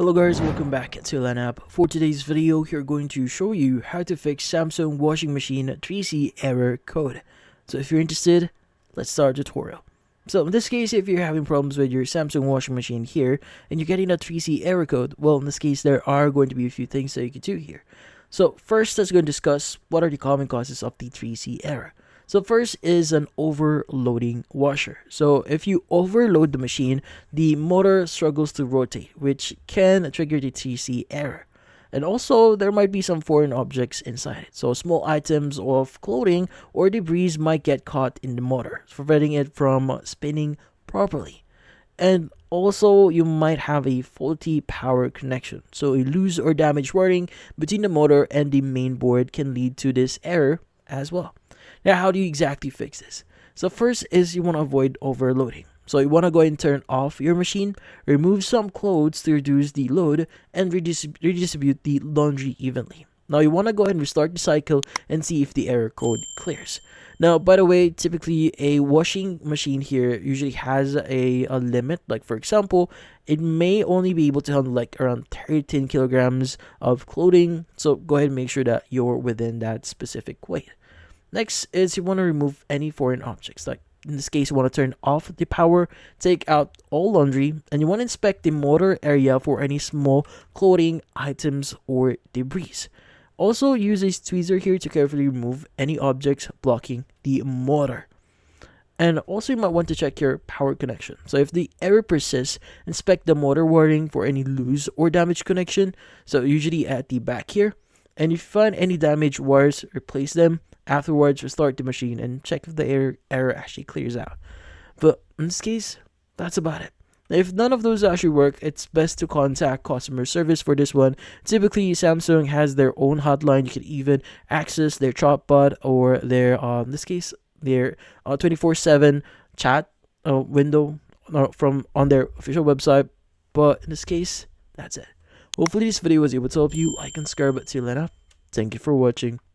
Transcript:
Hello guys, welcome back to LANapp. For today's video, we're going to show you how to fix Samsung washing machine 3C error code. So if you're interested, let's start the tutorial. So in this case, if you're having problems with your Samsung washing machine here and you're getting a 3C error code, well in this case there are going to be a few things that you can do here. So first, let's go and discuss what are the common causes of the 3C error. So first is an overloading washer. So if you overload the machine, the motor struggles to rotate, which can trigger the 3C error. And also, there might be some foreign objects inside it. So small items of clothing or debris might get caught in the motor, preventing it from spinning properly. And also, you might have a faulty power connection. So a loose or damaged wiring between the motor and the main board can lead to this error as well. Now, how do you exactly fix this? So first is you want to avoid overloading. So you want to go ahead and turn off your machine, remove some clothes to reduce the load, and redistribute the laundry evenly. Now you want to go ahead and restart the cycle and see if the error code clears. Now, by the way, typically a washing machine here usually has a limit. Like for example, it may only be able to handle like around 13 kilograms of clothing. So go ahead and make sure that you're within that specific weight. Next is you want to remove any foreign objects. Like in this case, you want to turn off the power, take out all laundry, and you want to inspect the motor area for any small clothing items or debris. Also, use a tweezer here to carefully remove any objects blocking the motor. And also, you might want to check your power connection. So if the error persists, inspect the motor wiring for any loose or damaged connection. So usually at the back here. And if you find any damaged wires, replace them. Afterwards, restart the machine and check if the error actually clears out. But in this case, that's about it. If none of those actually work, it's best to contact customer service for this one. Typically, Samsung has their own hotline. You can even access their chatbot or their, in this case, their 24/7 chat window from on their official website. But in this case, that's it. Hopefully, this video was able to help you. Like and subscribe to LANapp. Thank you for watching.